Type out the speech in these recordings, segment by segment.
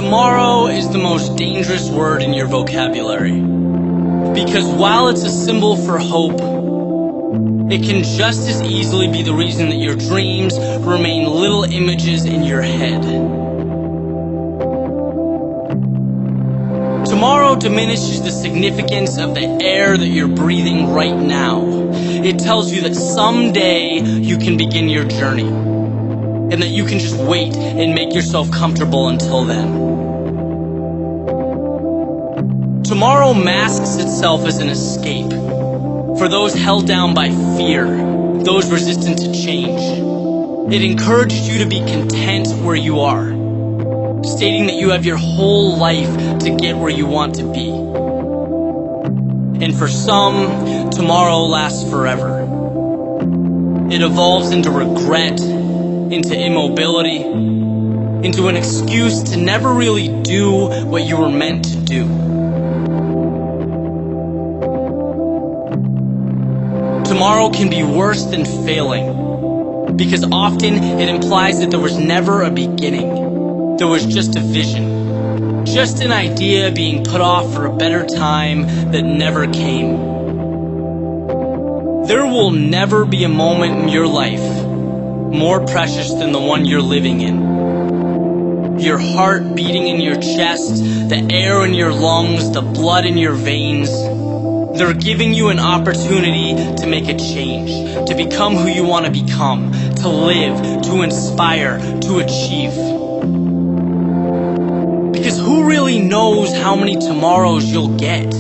Tomorrow is the most dangerous word in your vocabulary, because while it's a symbol for hope, it can just as easily be the reason that your dreams remain little images in your head. Tomorrow diminishes the significance of the air that you're breathing right now. It tells you that someday you can begin your journey, and that you can just wait and make yourself comfortable until then. Tomorrow masks itself as an escape for those held down by fear, those resistant to change. It encourages you to be content where you are, stating that you have your whole life to get where you want to be. And for some, tomorrow lasts forever. It evolves into regret, into immobility, into an excuse to never really do what you were meant to do. Tomorrow can be worse than failing, because often it implies that there was never a beginning. There was just a vision, just an idea being put off for a better time that never came. There will never be a moment in your life more precious than the one you're living in. Your heart beating in your chest, the air in your lungs, the blood in your veins. They're giving you an opportunity to make a change, to become who you want to become, to live, to inspire, to achieve. Because who really knows how many tomorrows you'll get?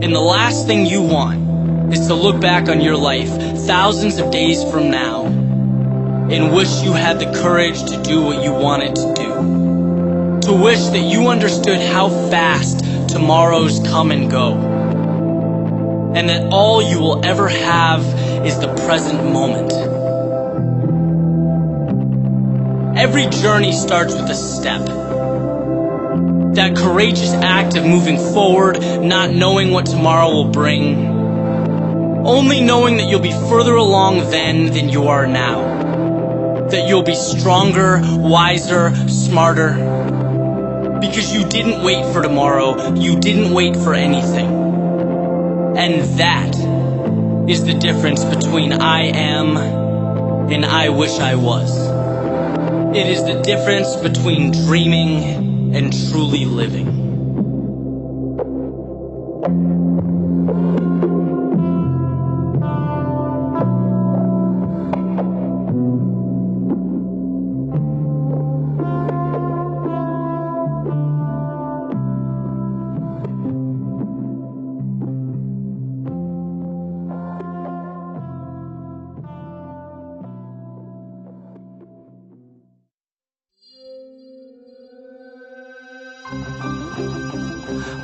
And the last thing you want is to look back on your life thousands of days from now and wish you had the courage to do what you wanted to do. To wish that you understood how fast tomorrows come and go, and that all you will ever have is the present moment. Every journey starts with a step. That courageous act of moving forward, not knowing what tomorrow will bring, only knowing that you'll be further along then than you are now. That you'll be stronger, wiser, smarter. Because you didn't wait for tomorrow, you didn't wait for anything. And that is the difference between I am and I wish I was. It is the difference between dreaming and truly living.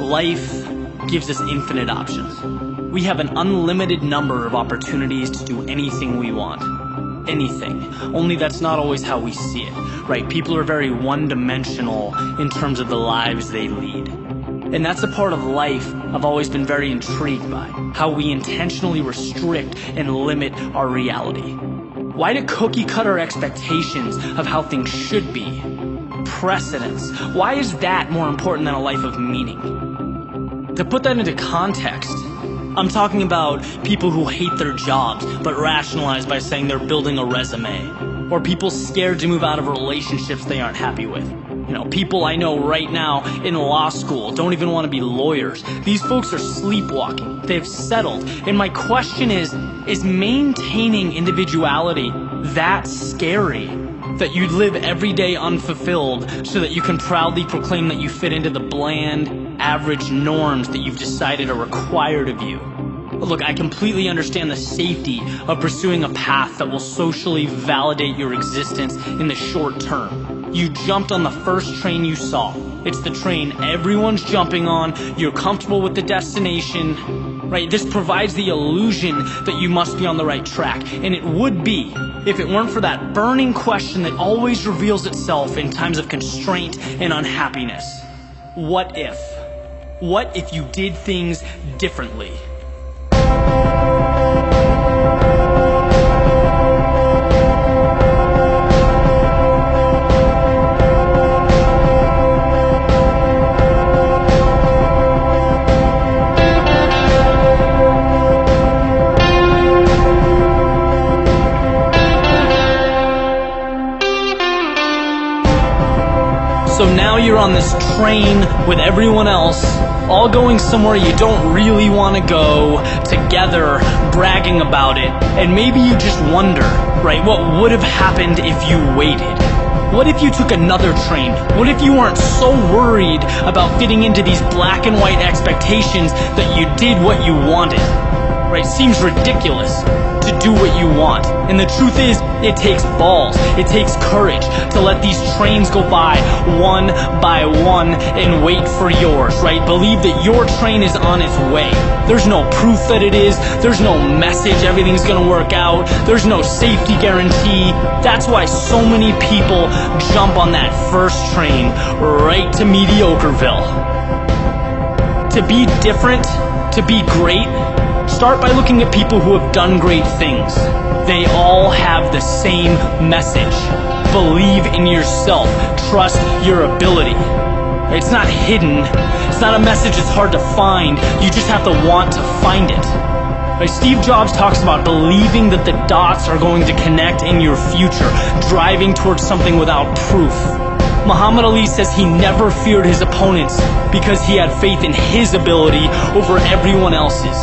Life gives us infinite options. We have an unlimited number of opportunities to do anything we want. Anything. Only that's not always how we see it, right? People are very one-dimensional in terms of the lives they lead. And that's a part of life I've always been very intrigued by, how we intentionally restrict and limit our reality. Why do cookie-cutter expectations of how things should be, precedence, why is that more important than a life of meaning? To put that into context, I'm talking about people who hate their jobs but rationalize by saying they're building a resume, or people scared to move out of relationships they aren't happy with. You know, people I know right now in law school don't even want to be lawyers. These folks are sleepwalking. They've settled. And my question is maintaining individuality that scary? That you live every day unfulfilled so that you can proudly proclaim that you fit into the bland, average norms that you've decided are required of you. Look, I completely understand the safety of pursuing a path that will socially validate your existence in the short term. You jumped on the first train you saw. It's the train everyone's jumping on. You're comfortable with the destination, right? This provides the illusion that you must be on the right track, and it would be if it weren't for that burning question that always reveals itself in times of constraint and unhappiness. What if? What if you did things differently? So now you're on this train with everyone else, all going somewhere you don't really want to go, together, bragging about it, and maybe you just wonder, right, what would have happened if you waited? What if you took another train? What if you weren't so worried about fitting into these black and white expectations that you did what you wanted? Right? Seems ridiculous to do what you want. And the truth is, it takes balls, it takes courage to let these trains go by one and wait for yours, right? Believe that your train is on its way. There's no proof that it is, there's no message everything's gonna work out, there's no safety guarantee. That's why so many people jump on that first train right to Mediocreville. To be different, to be great, start by looking at people who have done great things. They all have the same message. Believe in yourself. Trust your ability. It's not hidden. It's not a message that's hard to find. You just have to want to find it. Like Steve Jobs talks about believing that the dots are going to connect in your future, driving towards something without proof. Muhammad Ali says he never feared his opponents because he had faith in his ability over everyone else's.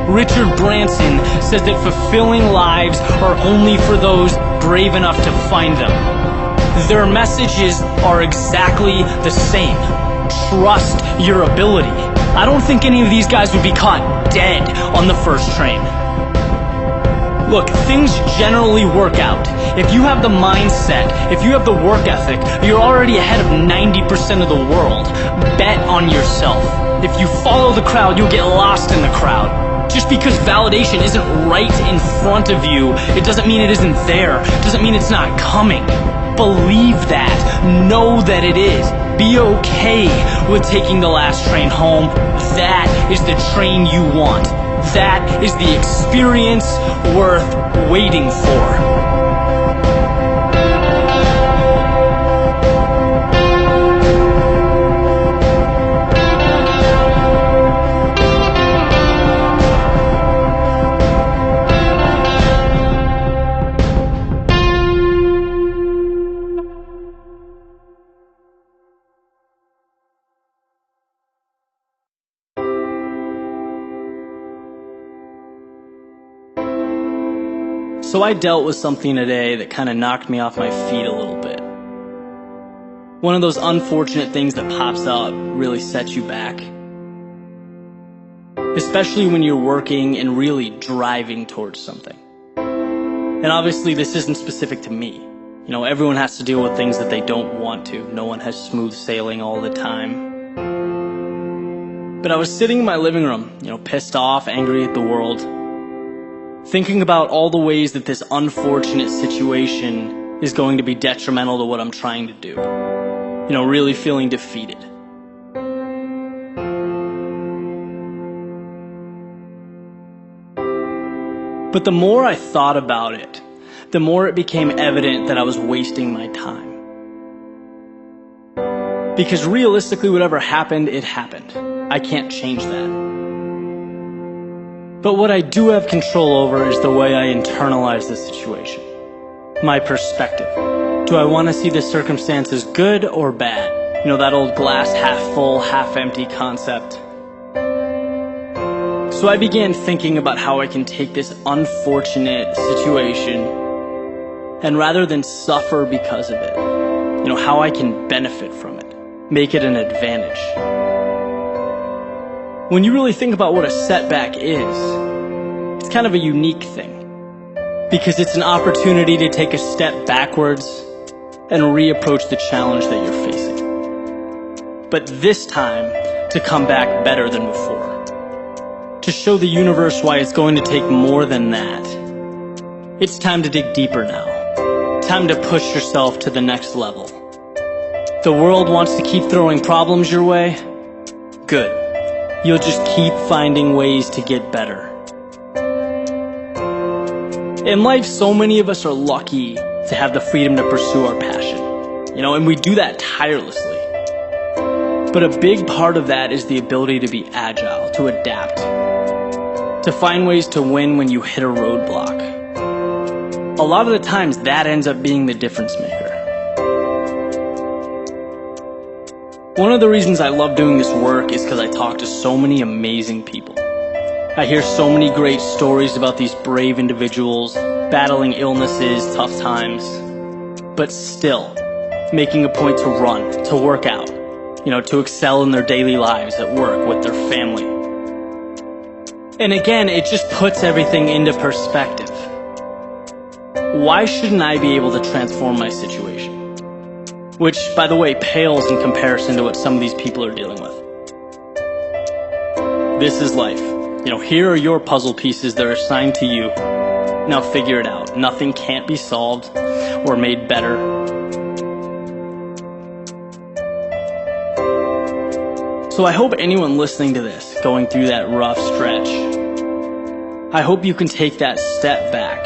Richard Branson says that fulfilling lives are only for those brave enough to find them. Their messages are exactly the same. Trust your ability. I don't think any of these guys would be caught dead on the first train. Look, things generally work out. If you have the mindset, if you have the work ethic, you're already ahead of 90% of the world. Bet on yourself. If you follow the crowd, you'll get lost in the crowd. Just because validation isn't right in front of you, it doesn't mean it isn't there. It doesn't mean it's not coming. Believe that. Know that it is. Be okay with taking the last train home. That is the train you want. That is the experience worth waiting for. So I dealt with something today that kind of knocked me off my feet a little bit. One of those unfortunate things that pops up really sets you back. Especially when you're working and really driving towards something. And obviously this isn't specific to me. You know, everyone has to deal with things that they don't want to. No one has smooth sailing all the time. But I was sitting in my living room, pissed off, angry at the world, thinking about all the ways that this unfortunate situation is going to be detrimental to what I'm trying to do. Really feeling defeated. But the more I thought about it, the more it became evident that I was wasting my time. Because realistically, whatever happened, it happened. I can't change that. But what I do have control over is the way I internalize the situation. My perspective. Do I want to see the circumstances good or bad? That old glass half full, half empty concept. So I began thinking about how I can take this unfortunate situation and rather than suffer because of it, how I can benefit from it, make it an advantage. When you really think about what a setback is, it's kind of a unique thing because it's an opportunity to take a step backwards and reapproach the challenge that you're facing. But this time, to come back better than before. To show the universe why it's going to take more than that. It's time to dig deeper now. Time to push yourself to the next level. The world wants to keep throwing problems your way? Good. You'll just keep finding ways to get better. In life, so many of us are lucky to have the freedom to pursue our passion. And we do that tirelessly. But a big part of that is the ability to be agile, to adapt, to find ways to win when you hit a roadblock. A lot of the times, that ends up being the difference maker. One of the reasons I love doing this work is because I talk to so many amazing people. I hear so many great stories about these brave individuals battling illnesses, tough times, but still making a point to run, to work out, to excel in their daily lives at work with their family. And again, it just puts everything into perspective. Why shouldn't I be able to transform my situation? Which, by the way, pales in comparison to what some of these people are dealing with. This is life. Here are your puzzle pieces that are assigned to you. Now figure it out. Nothing can't be solved or made better. So I hope anyone listening to this, going through that rough stretch, I hope you can take that step back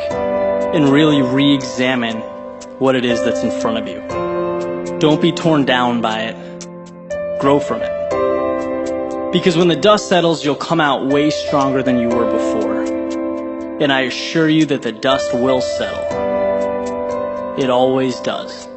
and really re-examine what it is that's in front of you. Don't be torn down by it. Grow from it. Because when the dust settles, you'll come out way stronger than you were before. And I assure you that the dust will settle. It always does.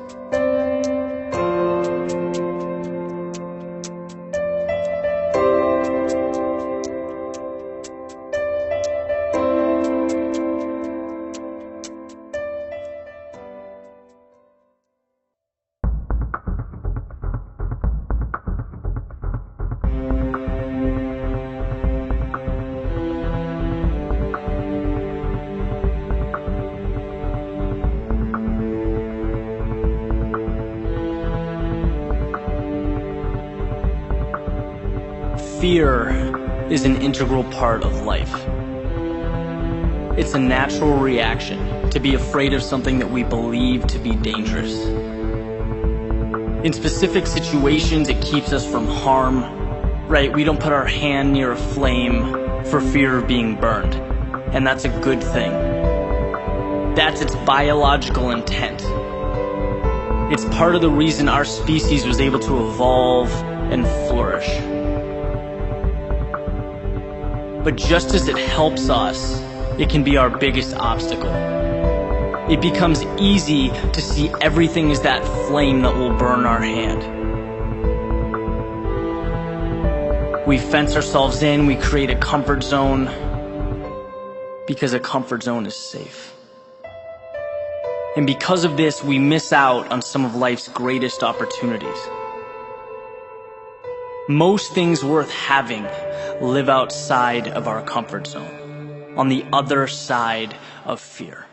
Fear is an integral part of life. It's a natural reaction to be afraid of something that we believe to be dangerous. In specific situations, it keeps us from harm, right? We don't put our hand near a flame for fear of being burned, and that's a good thing. That's its biological intent. It's part of the reason our species was able to evolve and flourish. But just as it helps us, it can be our biggest obstacle. It becomes easy to see everything as that flame that will burn our hand. We fence ourselves in, we create a comfort zone, because a comfort zone is safe. And because of this, we miss out on some of life's greatest opportunities. Most things worth having live outside of our comfort zone, on the other side of fear.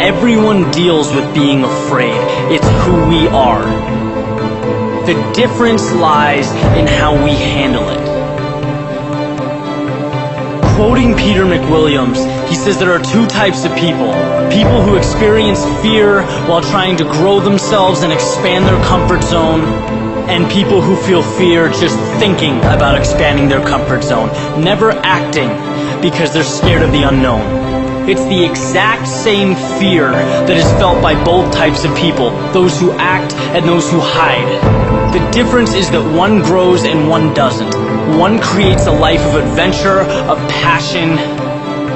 Everyone deals with being afraid. It's who we are. The difference lies in how we handle it. Quoting Peter McWilliams, he says there are two types of people. People who experience fear while trying to grow themselves and expand their comfort zone, and people who feel fear just thinking about expanding their comfort zone, never acting because they're scared of the unknown. It's the exact same fear that is felt by both types of people, those who act and those who hide. The difference is that one grows and one doesn't. One creates a life of adventure, of passion,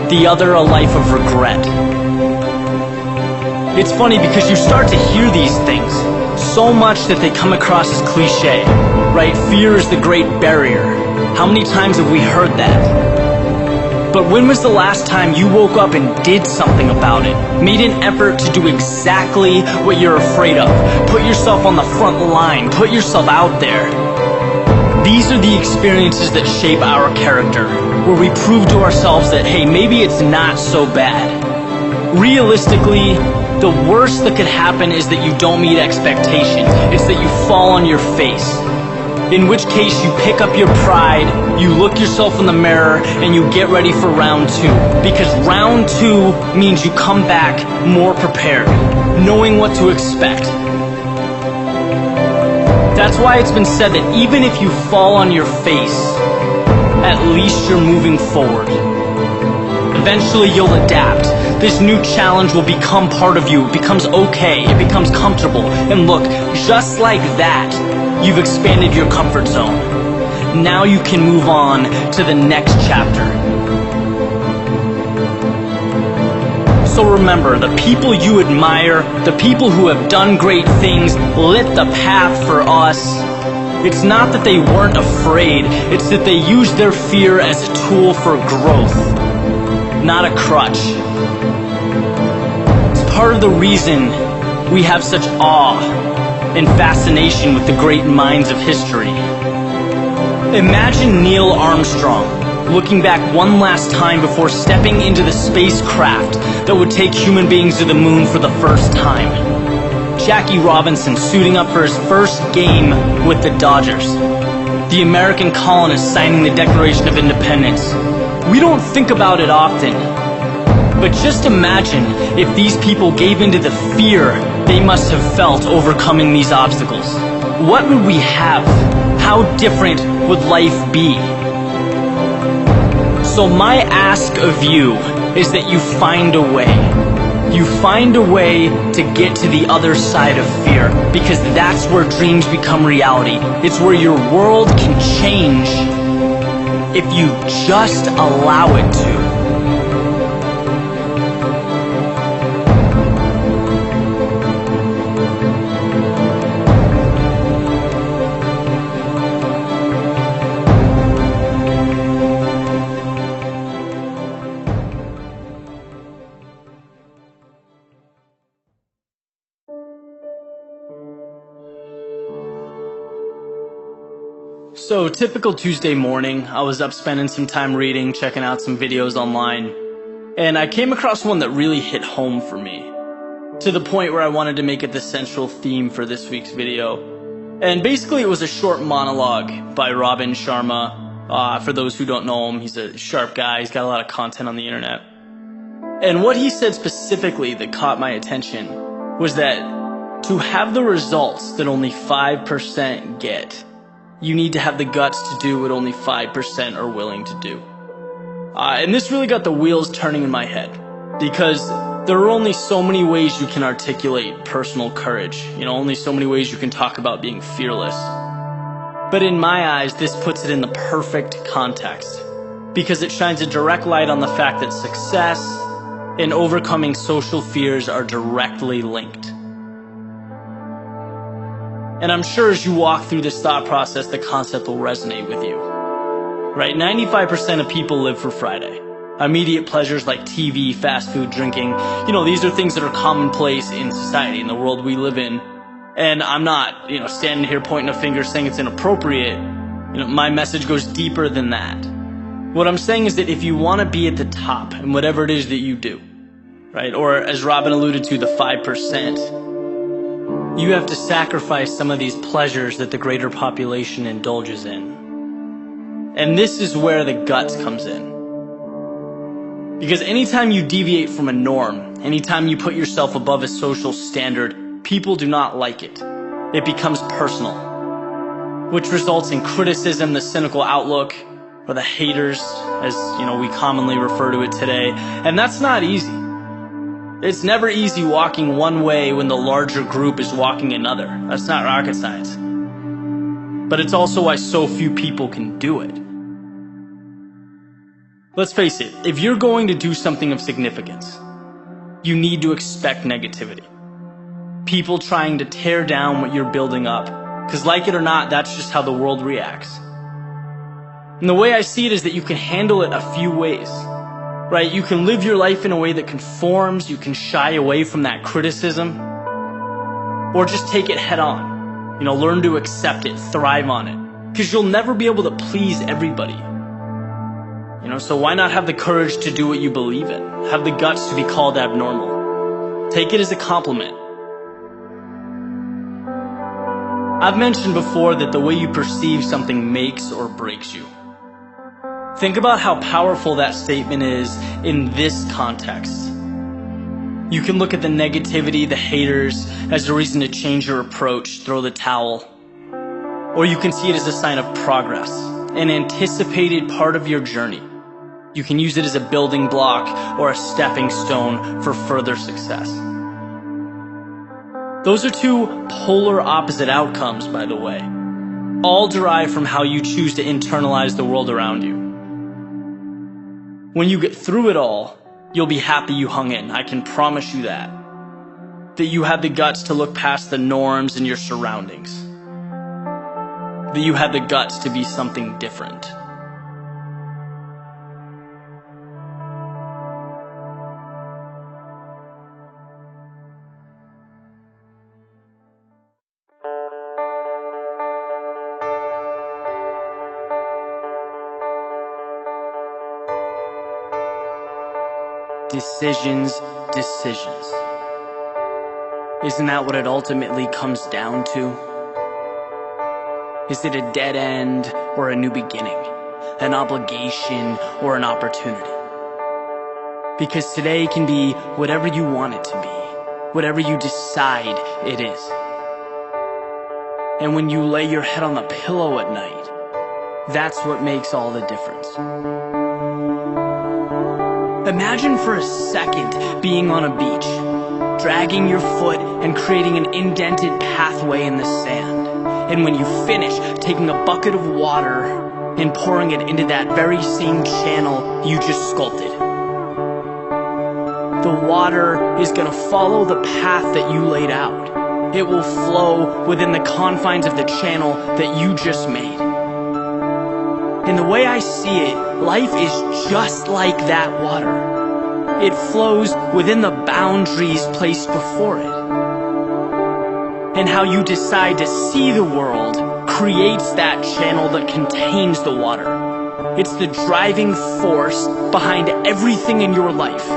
the other a life of regret. It's funny because you start to hear these things so much that they come across as cliche, right? Fear is the great barrier. How many times have we heard that? But when was the last time you woke up and did something about it? Made an effort to do exactly what you're afraid of. Put yourself on the front line. Put yourself out there. These are the experiences that shape our character, where we prove to ourselves that, hey, maybe it's not so bad. Realistically, the worst that could happen is that you don't meet expectations. It's that you fall on your face. In which case you pick up your pride, you look yourself in the mirror, and you get ready for round two. Because round two means you come back more prepared, knowing what to expect. That's why it's been said that even if you fall on your face, at least you're moving forward. Eventually you'll adapt. This new challenge will become part of you. It becomes okay. It becomes comfortable. And look, just like that, you've expanded your comfort zone. Now you can move on to the next chapter. So remember, the people you admire, the people who have done great things, lit the path for us, it's not that they weren't afraid, it's that they used their fear as a tool for growth, not a crutch. It's part of the reason we have such awe and fascination with the great minds of history. Imagine Neil Armstrong looking back one last time before stepping into the spacecraft that would take human beings to the moon for the first time. Jackie Robinson suiting up for his first game with the Dodgers. The American colonists signing the Declaration of Independence. We don't think about it often, but just imagine if these people gave into the fear they must have felt overcoming these obstacles. What would we have? How different would life be? So my ask of you is that you find a way. You find a way to get to the other side of fear, because that's where dreams become reality. It's where your world can change if you just allow it to. So, typical Tuesday morning, I was up spending some time reading, checking out some videos online, and I came across one that really hit home for me, to the point where I wanted to make it the central theme for this week's video. And basically it was a short monologue by Robin Sharma. For those who don't know him, he's a sharp guy, he's got a lot of content on the internet. And what he said specifically that caught my attention was that to have the results that only 5% get, you need to have the guts to do what only 5% are willing to do. And this really got the wheels turning in my head, because there are only so many ways you can articulate personal courage. Only so many ways you can talk about being fearless. But in my eyes, this puts it in the perfect context, because it shines a direct light on the fact that success and overcoming social fears are directly linked. And I'm sure as you walk through this thought process, the concept will resonate with you. Right? 95% of people live for Friday. Immediate pleasures like TV, fast food, drinking, these are things that are commonplace in society, in the world we live in. And I'm not, standing here pointing a finger saying it's inappropriate. My message goes deeper than that. What I'm saying is that if you want to be at the top in whatever it is that you do, right? Or as Robin alluded to, the 5%, you have to sacrifice some of these pleasures that the greater population indulges in. And this is where the guts comes in. Because anytime you deviate from a norm, anytime you put yourself above a social standard, people do not like it. It becomes personal, which results in criticism, the cynical outlook, or the haters, as we commonly refer to it today. And that's not easy. It's never easy walking one way when the larger group is walking another. That's not rocket science. But it's also why so few people can do it. Let's face it, if you're going to do something of significance, you need to expect negativity. People trying to tear down what you're building up. Because like it or not, that's just how the world reacts. And the way I see it is that you can handle it a few ways. Right? You can live your life in a way that conforms, you can shy away from that criticism, or just take it head on. Learn to accept it, thrive on it. Because you'll never be able to please everybody. So why not have the courage to do what you believe in? Have the guts to be called abnormal. Take it as a compliment. I've mentioned before that the way you perceive something makes or breaks you. Think about how powerful that statement is in this context. You can look at the negativity, the haters, as a reason to change your approach, throw the towel. Or you can see it as a sign of progress, an anticipated part of your journey. You can use it as a building block or a stepping stone for further success. Those are two polar opposite outcomes, by the way, all derived from how you choose to internalize the world around you. When you get through it all, You'll be happy you hung in, I can promise you that. That you had the guts to look past the norms in your surroundings. That you had the guts to be something different. Decisions, decisions. Isn't that what it ultimately comes down to? Is it a dead end or a new beginning? An obligation or an opportunity? Because today can be whatever you want it to be, whatever you decide it is. And when you lay your head on the pillow at night, that's what makes all the difference. Imagine for a second being on a beach, dragging your foot and creating an indented pathway in the sand. And when you finish, taking a bucket of water and pouring it into that very same channel you just sculpted. The water is going to follow the path that you laid out. It will flow within the confines of the channel that you just made. And the way I see it, life is just like that water. It flows within the boundaries placed before it. And how you decide to see the world creates that channel that contains the water. It's the driving force behind everything in your life,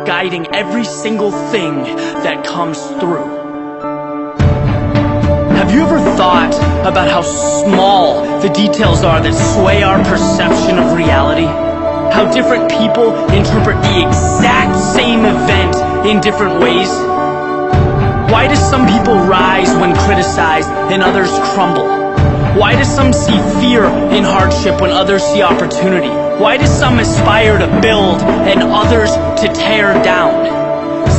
guiding every single thing that comes through. Have you ever thought about how small the details are that sway our perception of reality? How different people interpret the exact same event in different ways? Why do some people rise when criticized and others crumble? Why do some see fear in hardship when others see opportunity? Why do some aspire to build and others to tear down?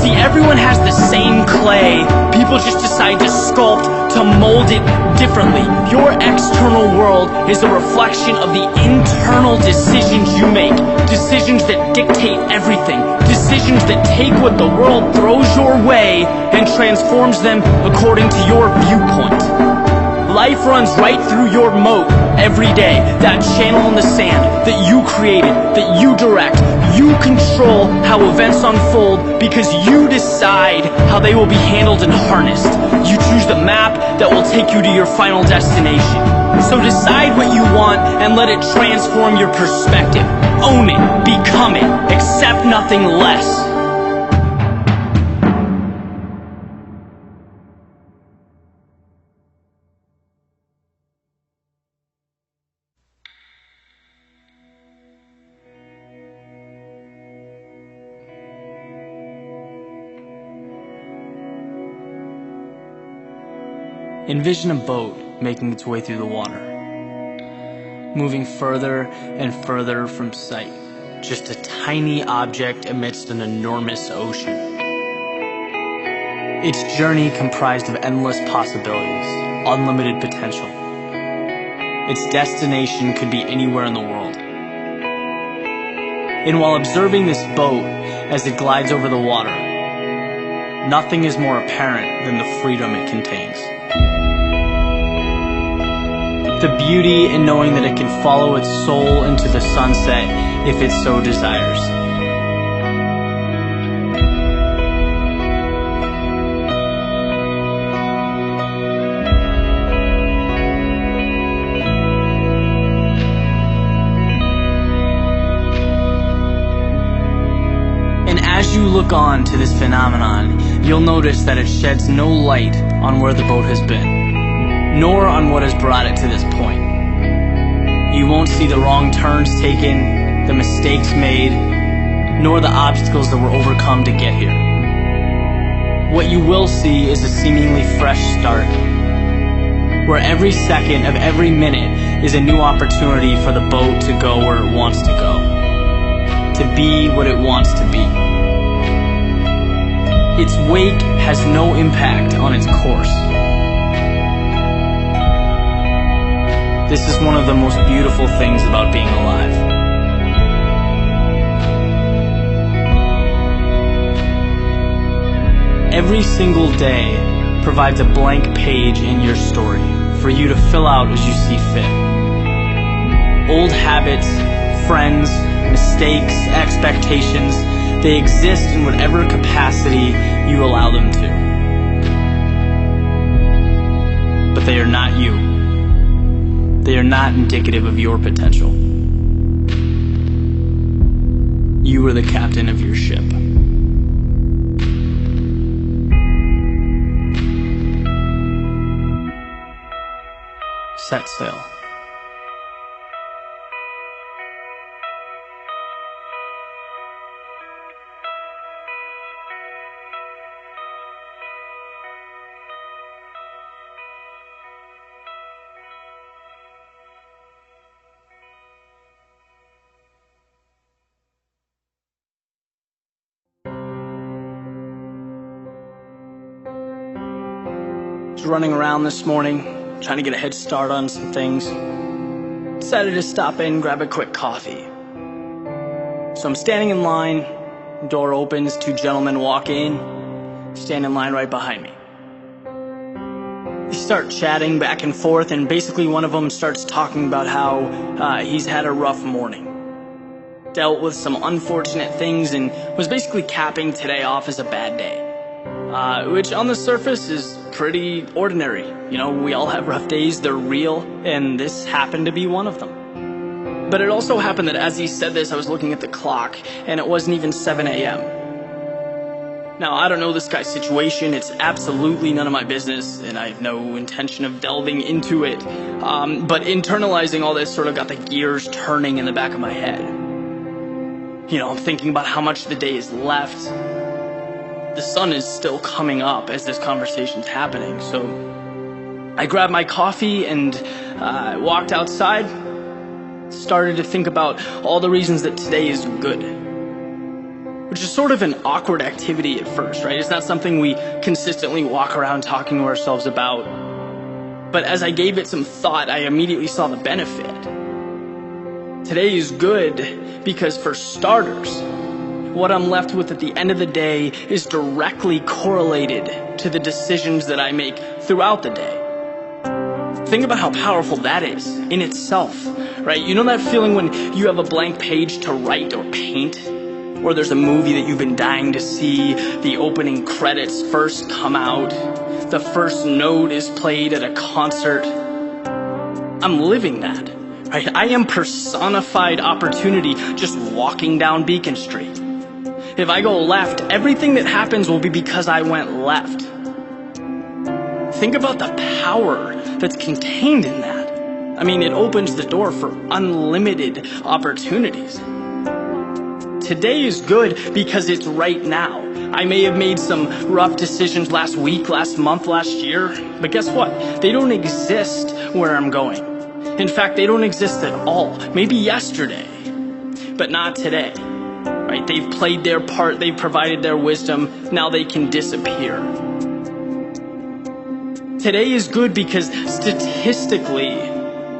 See, everyone has the same clay. People just decide to sculpt, to mold it differently. Your external world is a reflection of the internal decisions you make. Decisions that dictate everything. Decisions that take what the world throws your way and transforms them according to your viewpoint. Life runs right through your moat every day. That channel in the sand that you created, that you direct. You control how events unfold because you decide how they will be handled and harnessed. You choose the map that will take you to your final destination. So decide what you want and let it transform your perspective. Own it, become it, accept nothing less. Envision a boat making its way through the water, moving further and further from sight, just a tiny object amidst an enormous ocean. Its journey comprised of endless possibilities, unlimited potential. Its destination could be anywhere in the world. And while observing this boat as it glides over the water, nothing is more apparent than the freedom it contains. The beauty in knowing that it can follow its soul into the sunset if it so desires. And as you look on to this phenomenon, you'll notice that it sheds no light on where the boat has been, nor on what has brought it to this point. You won't see the wrong turns taken, the mistakes made, nor the obstacles that were overcome to get here. What you will see is a seemingly fresh start, where every second of every minute is a new opportunity for the boat to go where it wants to go, to be what it wants to be. Its wake has no impact on its course. This is one of the most beautiful things about being alive. Every single day provides a blank page in your story for you to fill out as you see fit. Old habits, friends, mistakes, expectations, they exist in whatever capacity you allow them to. But they are not you. They are not indicative of your potential. You are the captain of your ship. Set sail. Was running around this morning, trying to get a head start on some things. Decided to stop in, grab a quick coffee. So I'm standing in line, door opens, two gentlemen walk in, stand in line right behind me. They start chatting back and forth, and basically one of them starts talking about how he's had a rough morning. Dealt with some unfortunate things and was basically capping today off as a bad day. Which on the surface is pretty ordinary. You know, we all have rough days, they're real, and this happened to be one of them. But it also happened that as he said this, I was looking at the clock, and it wasn't even 7 a.m. Now, I don't know this guy's situation, it's absolutely none of my business, and I have no intention of delving into it. But internalizing all this sort of got the gears turning in the back of my head. You know, I'm thinking about how much the day is left. The sun is still coming up as this conversation's happening, so I grabbed my coffee and walked outside, started to think about all the reasons that today is good, which is sort of an awkward activity at first, right? It's not something we consistently walk around talking to ourselves about, but as I gave it some thought, I immediately saw the benefit. Today is good because, for starters, what I'm left with at the end of the day is directly correlated to the decisions that I make throughout the day. Think about how powerful that is in itself, right? You know that feeling when you have a blank page to write or paint? Or there's a movie that you've been dying to see, the opening credits first come out, the first note is played at a concert. I'm living that, right? I am personified opportunity just walking down Beacon Street. If I go left, everything that happens will be because I went left. Think about the power that's contained in that. I mean, it opens the door for unlimited opportunities. Today is good because it's right now. I may have made some rough decisions last week, last month, last year, but guess what? They don't exist where I'm going. In fact, they don't exist at all. Maybe yesterday, but not today. Right? They've played their part, they've provided their wisdom, now they can disappear. Today is good because statistically,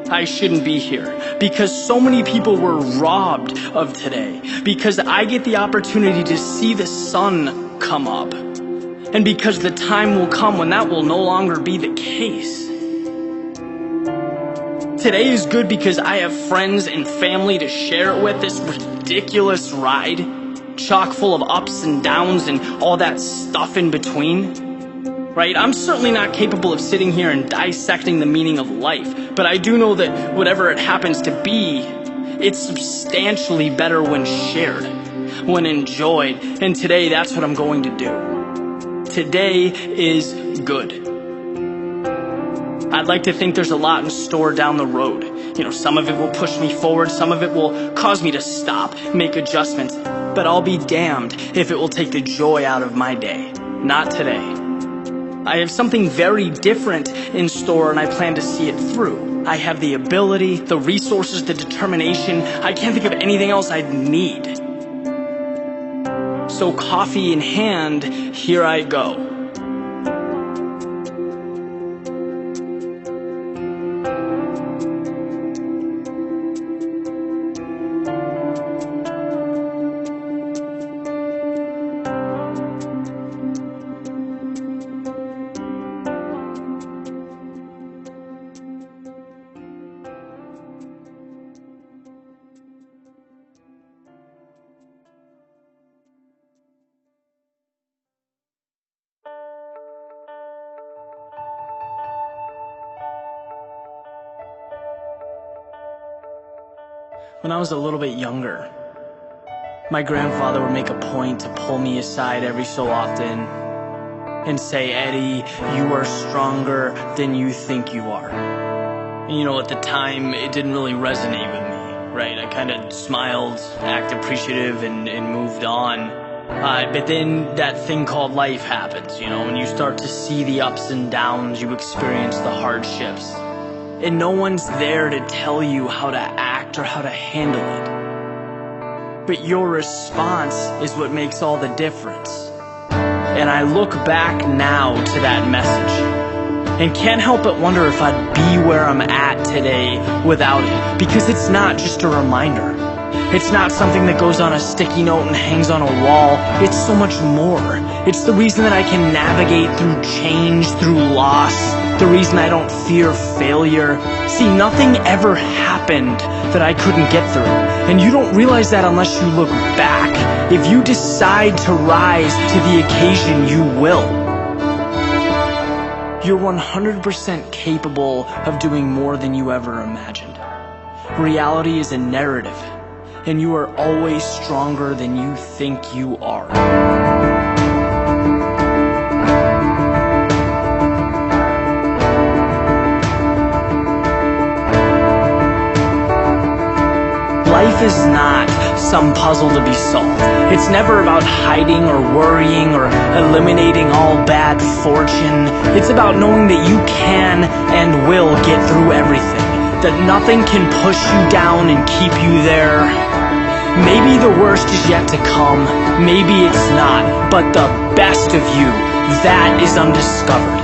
I shouldn't be here. Because so many people were robbed of today. Because I get the opportunity to see the sun come up. And because the time will come when that will no longer be the case. Today is good because I have friends and family to share it with. This ridiculous ride, chock full of ups and downs and all that stuff in between, right? I'm certainly not capable of sitting here and dissecting the meaning of life, but I do know that whatever it happens to be, it's substantially better when shared, when enjoyed, and today that's what I'm going to do. Today is good. I'd like to think there's a lot in store down the road. You know, some of it will push me forward, some of it will cause me to stop, make adjustments, but I'll be damned if it will take the joy out of my day. Not today. I have something very different in store and I plan to see it through. I have the ability, the resources, the determination. I can't think of anything else I'd need. So coffee in hand, here I go. When I was a little bit younger, my grandfather would make a point to pull me aside every so often and say, "Eddie, you are stronger than you think you are." And at the time, it didn't really resonate with me, right? I kind of smiled, acted appreciative, and moved on. But then that thing called life happens, and you start to see the ups and downs, you experience the hardships. And no one's there to tell you how to act or how to handle it. But your response is what makes all the difference. And I look back now to that message and can't help but wonder if I'd be where I'm at today without it. Because it's not just a reminder. It's not something that goes on a sticky note and hangs on a wall. It's so much more. It's the reason that I can navigate through change, through loss. The reason I don't fear failure. See, nothing ever happened that I couldn't get through. And you don't realize that unless you look back. If you decide to rise to the occasion, you will. You're 100% capable of doing more than you ever imagined. Reality is a narrative, and you are always stronger than you think you are. Life is not some puzzle to be solved. It's never about hiding or worrying or eliminating all bad fortune. It's about knowing that you can and will get through everything. That nothing can push you down and keep you there. Maybe the worst is yet to come. Maybe it's not. But the best of you, that is undiscovered.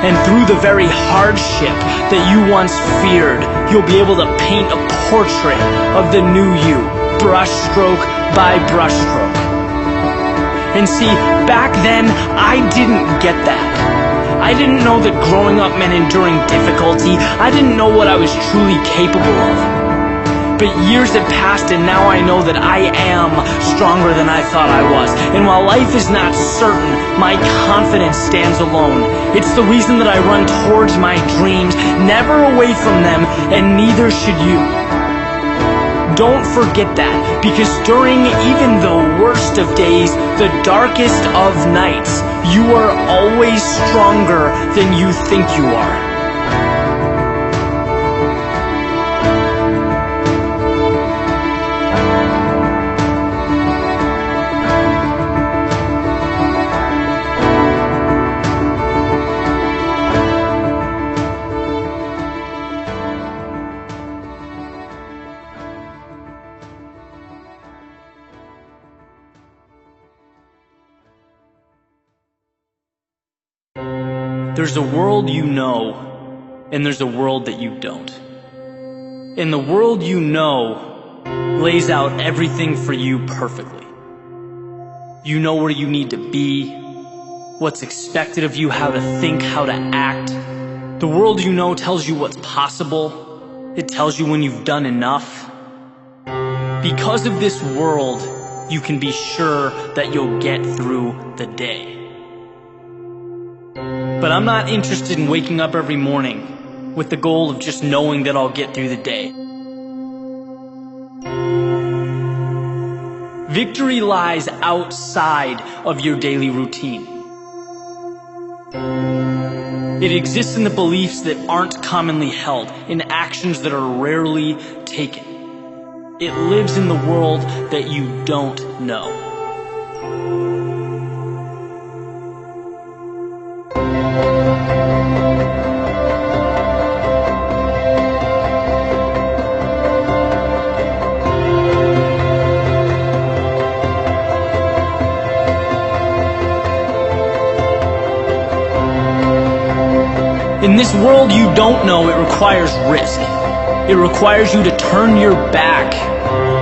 And through the very hardship that you once feared, you'll be able to paint a portrait of the new you, brushstroke by brushstroke. And see, back then, I didn't get that. I didn't know that growing up meant enduring difficulty. I didn't know what I was truly capable of. But years have passed and now I know that I am stronger than I thought I was. And while life is not certain, my confidence stands alone. It's the reason that I run towards my dreams, never away from them, and neither should you. Don't forget that, because during even the worst of days, the darkest of nights, you are always stronger than you think you are. There's a world you know, and there's a world that you don't. And the world you know lays out everything for you perfectly. You know where you need to be, what's expected of you, how to think, how to act. The world you know tells you what's possible. It tells you when you've done enough. Because of this world, you can be sure that you'll get through the day. But I'm not interested in waking up every morning with the goal of just knowing that I'll get through the day. Victory lies outside of your daily routine. It exists in the beliefs that aren't commonly held, in actions that are rarely taken. It lives in the world that you don't know. In this world you don't know, it requires risk. It requires you to turn your back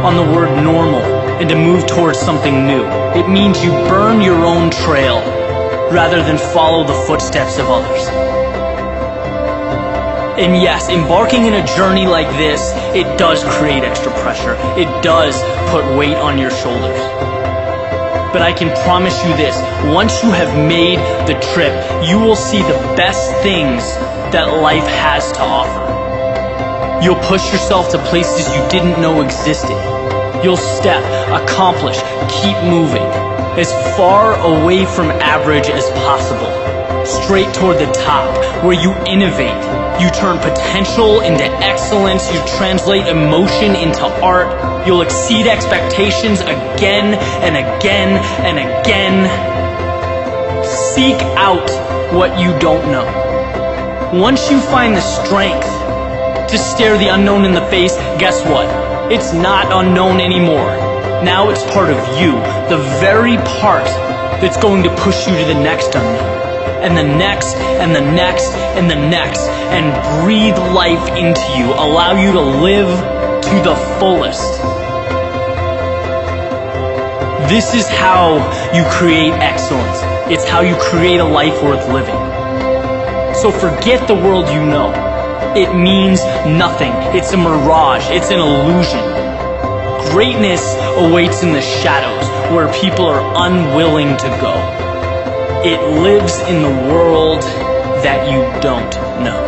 on the word normal and to move towards something new. It means you burn your own trail rather than follow the footsteps of others. And yes, embarking in a journey like this, it does create extra pressure. It does put weight on your shoulders. But I can promise you this, once you have made the trip, you will see the best things that life has to offer. You'll push yourself to places you didn't know existed. You'll step, accomplish, keep moving, as far away from average as possible. Straight toward the top, where you innovate. You turn potential into excellence. You translate emotion into art. You'll exceed expectations again and again and again. Seek out what you don't know. Once you find the strength to stare the unknown in the face, guess what? It's not unknown anymore. Now it's part of you, the very part that's going to push you to the next unknown, and the next, and the next, and the next, and breathe life into you, allow you to live to the fullest. This is how you create excellence. It's how you create a life worth living. So forget the world you know. It means nothing. It's a mirage. It's an illusion. Greatness awaits in the shadows, where people are unwilling to go. It lives in the world that you don't know.